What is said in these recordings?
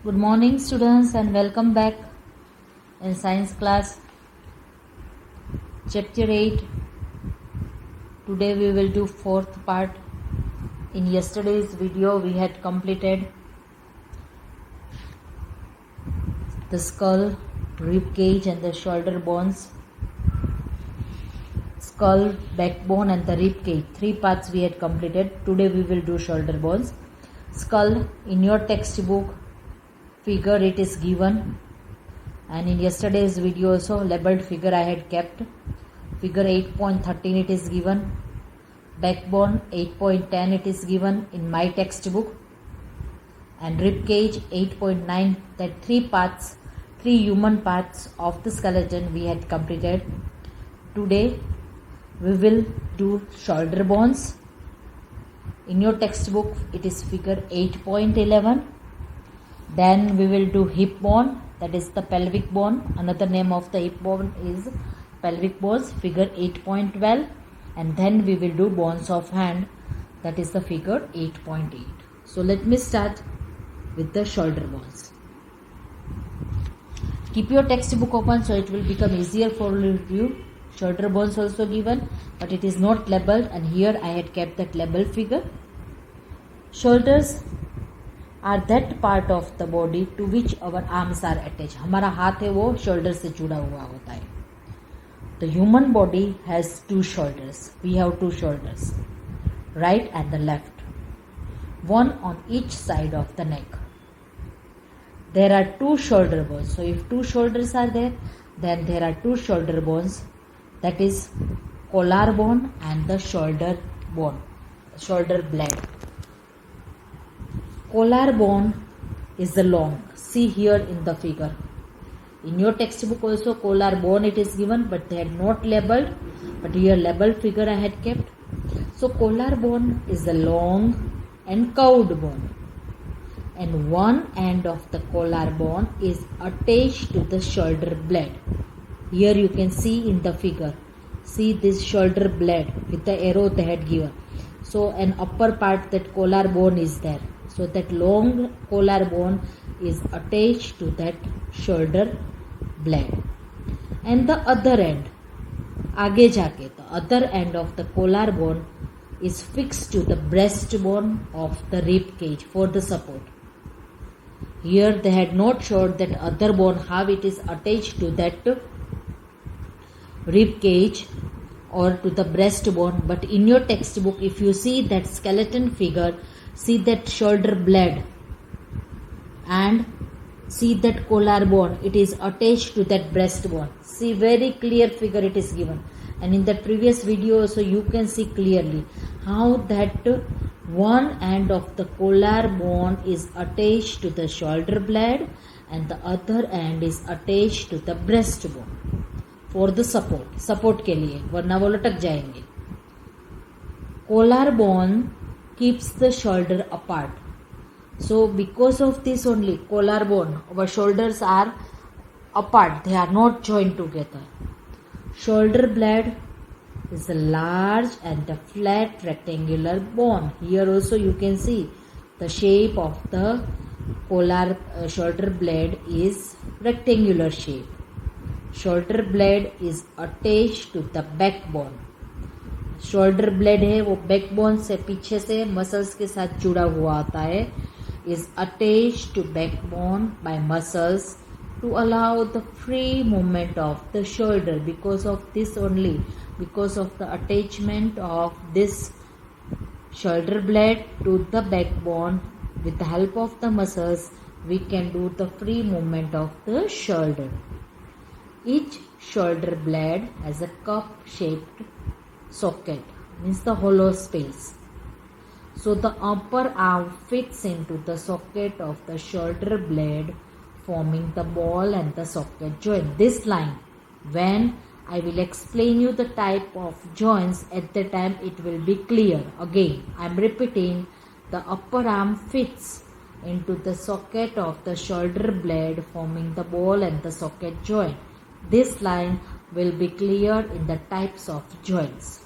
Good morning students and welcome back in science class chapter 8. Today we will do fourth part. In yesterday's video we had completed the skull, rib cage and the shoulder bones. Skull, backbone and the rib cage. 3 parts we had completed. Today we will do shoulder bones. Skull, in your textbook figure it is given, and in yesterday's video also labeled figure I had kept. Figure 8.13 it is given. Backbone 8.10 it is given in my textbook, and rib cage 8.9. That 3 human parts of the skeleton we had completed. Today we will do shoulder bones. In your textbook it is figure 8.11. Then we will do hip bone, that is the pelvic bone. Another name of the hip bone is pelvic bones, figure 8.12. And then we will do bones of hand, that is the figure 8.8. So let me start with the shoulder bones. Keep your textbook open so it will become easier for you. Shoulder bones also given, but it is not labeled, and here I had kept that label figure. Shoulders are that part of the body to which our arms are attached. हमारा हाथ है वो shoulder से जुड़ा हुआ होता है. The human body has 2 shoulders. We have 2 shoulders, right and the left, one on each side of the neck. There are 2 shoulder bones. So if 2 shoulders are there, then there are 2 shoulder bones, that is collar bone and the shoulder bone, shoulder blade. Collar bone is the long. See here in the figure. In your textbook also collar bone it is given, but they had not labeled, but here labeled figure I had kept. So collar bone is the long and curved bone, and one end of the collar bone is attached to the shoulder blade. Here you can see in the figure. See this shoulder blade with the arrow they had given. So an upper part, that collar bone is there. So that long collar bone is attached to that shoulder blade. And the other end, आगे जाके, the other end of the collar bone is fixed to the breastbone of the rib cage for the support. Here they had not showed that other bone, how it is attached to that rib cage or to the breastbone, but in your textbook if you see that skeleton figure, see that shoulder blade and see that collar bone, it is attached to that breastbone. See, very clear figure it is given, and in that previous video also you can see clearly how that one end of the collar bone is attached to the shoulder blade and the other end is attached to the breastbone for the support के लिए, वरना वो लटक जाएंगे. Collar bone keeps the shoulder apart. So because of this only, collar bone, our shoulders are apart, they are not joined together. Shoulder blade is a large and a flat rectangular bone. Here also you can see the shape of the collar shoulder blade is rectangular shape. Shoulder blade is attached to the backbone. Shoulder blade है वो backbone से पीछे से muscles के साथ जुड़ा हुआ होता है, is attached to backbone by muscles to allow the free movement of the shoulder. Because of this only, because of the attachment of this shoulder blade to the backbone, with the help of the muscles we can do the free movement of the shoulder. Each shoulder blade has a cup shaped socket, means the hollow space. So the upper arm fits into the socket of the shoulder blade, forming the ball and the socket joint. This line, when I will explain you the type of joints, at the time it will be clear. Again I am repeating, the upper arm fits into the socket of the shoulder blade, forming the ball and the socket joint. This line will be clear in the types of joints.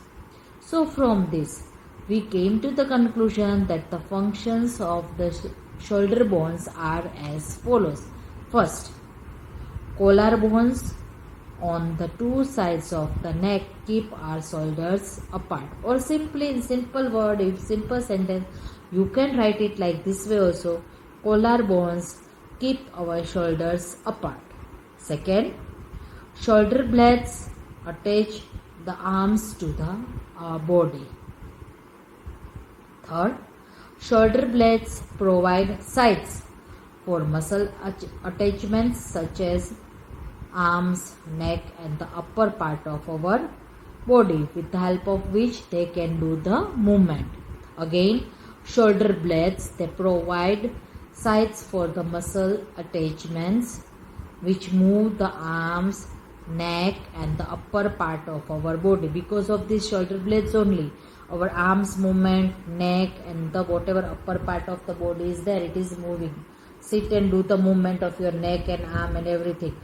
So from this we came to the conclusion that the functions of the shoulder bones are as follows. First, collarbones on the two sides of the neck keep our shoulders apart. Or simply in simple word, if simple sentence, you can write it like this way also. Collarbones keep our shoulders apart. Second, shoulder blades attach the arms to the body. Third, shoulder blades provide sides for muscle attachments such as arms, neck and the upper part of our body, with the help of which they can do the movement. Again, shoulder blades, they provide sides for the muscle attachments which move the arms, neck and the upper part of our body. Because of these shoulder blades only, our arms movement, neck and the whatever upper part of the body is there, it is moving. Sit and do the movement of your neck and arm and everything.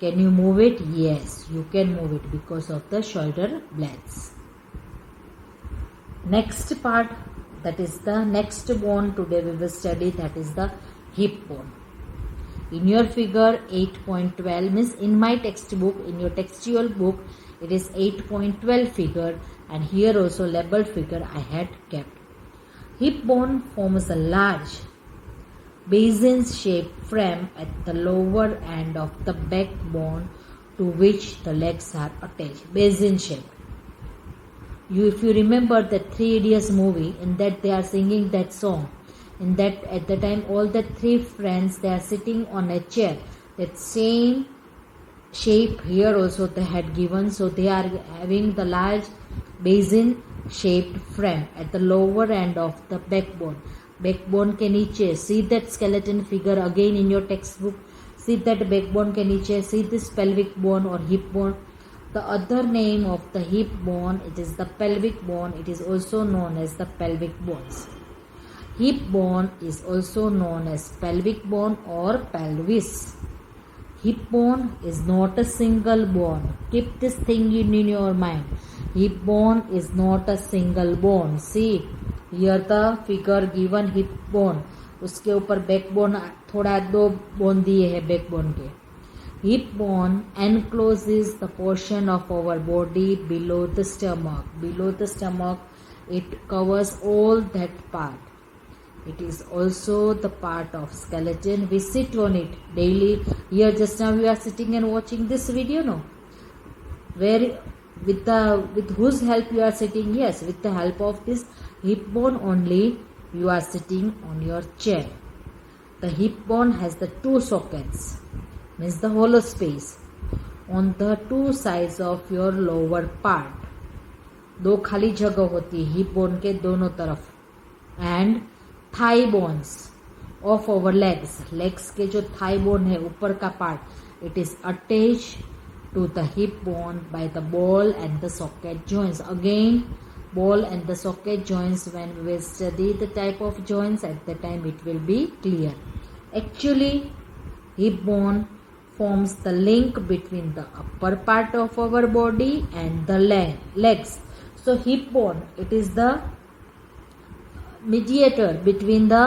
Can you move it? Yes, you can move it because of the shoulder blades. Next part, that is the next bone today we will study, that is the hip bone. In your figure 8.12, means in my textbook, in your textual book, it is 8.12 figure, and here also labeled figure I had kept. Hip bone forms a large basin-shaped frame at the lower end of the backbone to which the legs are attached. Basin-shaped. If you remember that Three Idiots movie, in that they are singing that song. In that, at the time, all the three friends, they are sitting on a chair. That same shape here also they had given. So they are having the large basin-shaped frame at the lower end of the backbone. Backbone के नीचे, see that skeleton figure again in your textbook. See that backbone के नीचे, see this pelvic bone or hip bone. The other name of the hip bone, it is the pelvic bone. It is also known as the pelvic bones. Hip bone is also known as pelvic bone or pelvis. Hip bone is not a single bone. Keep this thing in your mind. Hip bone is not a single bone. See, here the figure given hip bone. उसके ऊपर backbone थोड़ा दो bone दिए है backbone के. Hip bone encloses the portion of our body below the stomach. Below the stomach, it covers all that part. It is also the part of skeleton. We sit on it daily. Here just now we are sitting and watching this video, no? Where with whose help you are sitting? Yes, with the help of this hip bone only you are sitting on your chair. The hip bone has the two sockets, means the hollow space, on the two sides of your lower part. दो खाली जगह होती है hip bone के दोनों तरफ. And thigh bones of over legs. Legs के जो थाई बोन है ऊपर का part, it is attach to the hip bone by the ball and the socket joints. Again ball and the socket joints, when we will study the type of joints, at the time it will be clear. Actually, hip bone forms the link between the upper part of our body and the legs. So hip bone, it is the mediator between the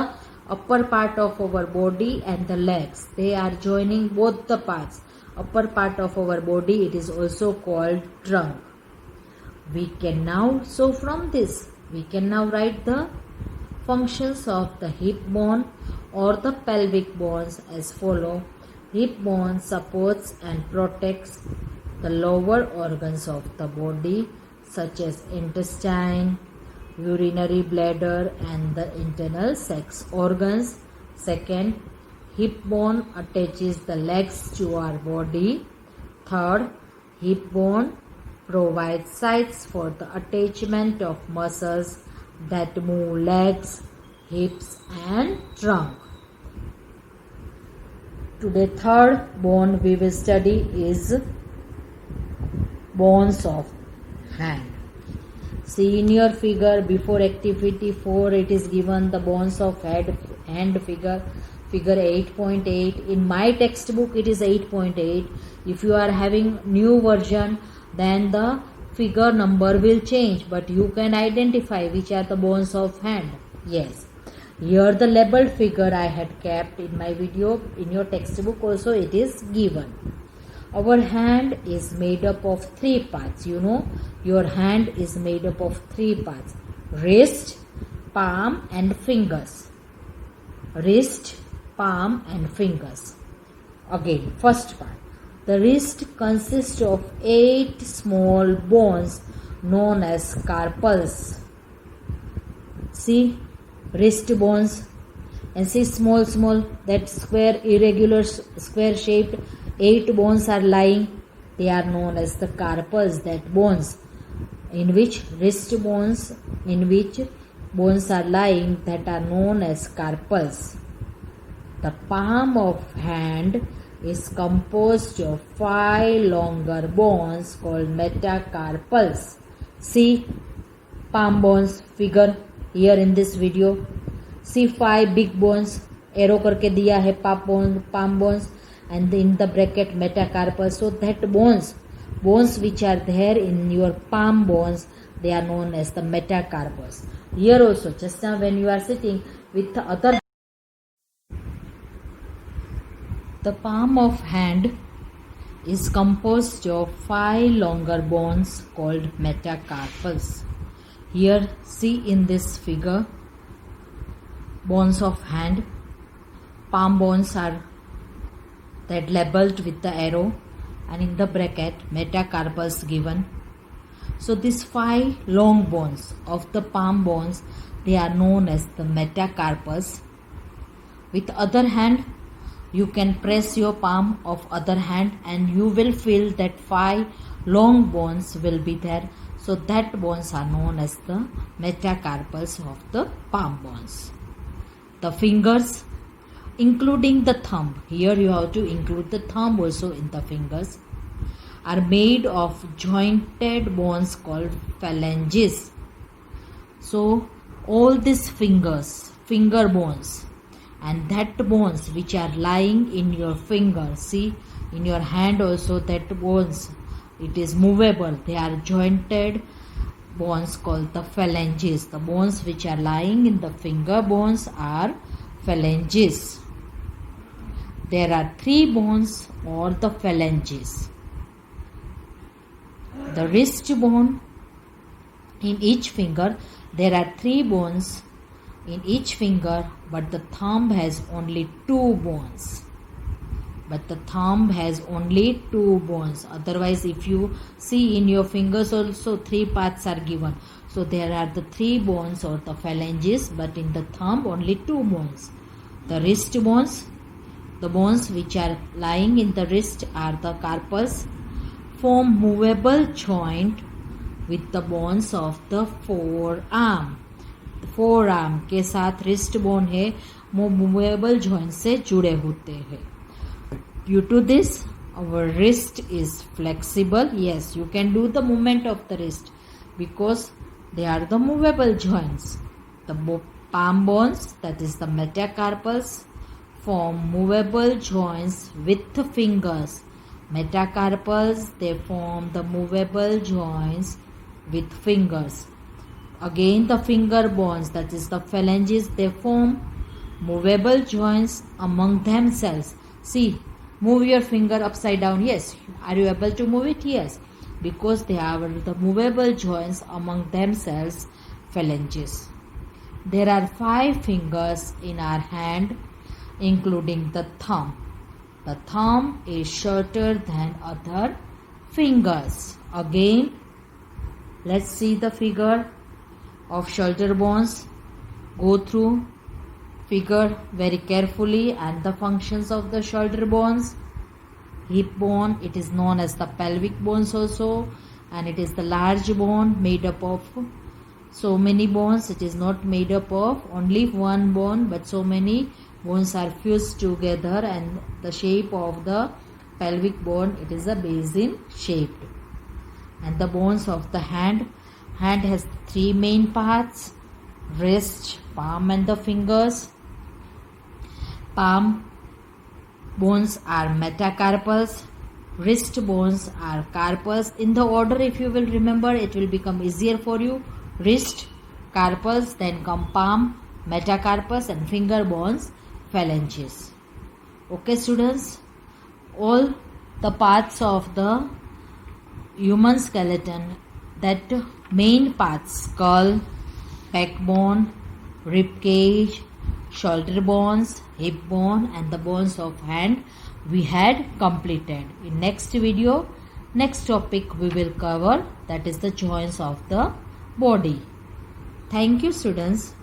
upper part of our body and the legs. They are joining both the parts. Upper part of our body, it is also called trunk. We can now, so from this, we can now write the functions of the hip bone or the pelvic bones as follow. Hip bone supports and protects the lower organs of the body such as intestine, urinary bladder and the internal sex organs. Second, hip bone attaches the legs to our body. Third, hip bone provides sides for the attachment of muscles that move legs, hips and trunk. Today third bone we will study is bones of hand. See in your figure before activity 4 it is given the bones of hand figure 8.8. In my textbook it is 8.8. If you are having new version, then the figure number will change, but you can identify which are the bones of hand. Yes. Here the labeled figure I had kept in my video. In your textbook also it is given. Our hand is made up of 3 parts. You know, your hand is made up of 3 parts: wrist, palm and fingers. Wrist, palm and fingers. Again, first part. The wrist consists of 8 small bones known as carpals. See, wrist bones, and see small that square, irregular, square shaped 8 bones are lying. They are known as the carpals. That bones in which wrist bones, in which bones are lying, that are known as carpals. The palm of hand is composed of 5 longer bones called metacarpals. See palm bones figure here in this video. See 5 big bones, arrow करके दिया है palm bones, and in the bracket metacarpals. So that bones which are there in your palm bones, they are known as the metacarpals. Here also, just now when you are sitting with the other, the palm of hand is composed of 5 longer bones called metacarpals. Here, see in this figure, bones of hand, palm bones are that labeled with the arrow, and in the bracket metacarpals given. So these 5 long bones of the palm bones, they are known as the metacarpals. With other hand, you can press your palm of other hand and you will feel that 5 long bones will be there. So that bones are known as the metacarpals of the palm bones. The fingers, including the thumb, here you have to include the thumb also in the fingers, are made of jointed bones called phalanges. So all these fingers, finger bones, and that bones which are lying in your finger, see in your hand also, that bones, it is movable. They are jointed bones called the phalanges. The bones which are lying in the finger bones are phalanges. There are 3 bones or the phalanges. The wrist bone, in each finger there are 3 bones in each finger, but the thumb has only 2 bones. Otherwise, if you see in your fingers also 3 parts are given. So there are the 3 bones or the phalanges, but in the thumb only 2 bones. The wrist bones, the bones which are lying in the wrist are the carpals, form movable joint with the bones of the forearm. Forearm के साथ wrist bone है, वो movable joint से जुड़े होते हैं. Due to this our wrist is flexible. Yes, you can do the movement of the wrist because they are the movable joints. The palm bones, that is the metacarpals, form movable joints with the fingers. Metacarpals, they form the movable joints with fingers. Again, the finger bones, that is the phalanges, they form movable joints among themselves. See, move your finger upside down. Yes. Are you able to move it? Yes. Because they are the movable joints among themselves, phalanges. There are 5 fingers in our hand, including the thumb. The thumb is shorter than other fingers. Again, let's see the figure of shoulder bones. Go through figure very carefully and the functions of the shoulder bones. Hip bone, it is known as the pelvic bones also, and it is the large bone made up of so many bones. It is not made up of only one bone, but so many bones are fused together, and the shape of the pelvic bone, it is a basin shaped. And the bones of the hand has 3 main parts: wrist, palm and the fingers. Palm bones are metacarpals, wrist bones are carpals. In the order, if you will remember, it will become easier for you. Wrist, carpals, then come palm, metacarpus and finger bones, phalanges. Okay students, all the parts of the human skeleton, that main parts, skull, backbone, rib cage, shoulder bones, hip bone and the bones of hand, we had completed. In next video, next topic we will cover, that is the joints of the body. Thank you students.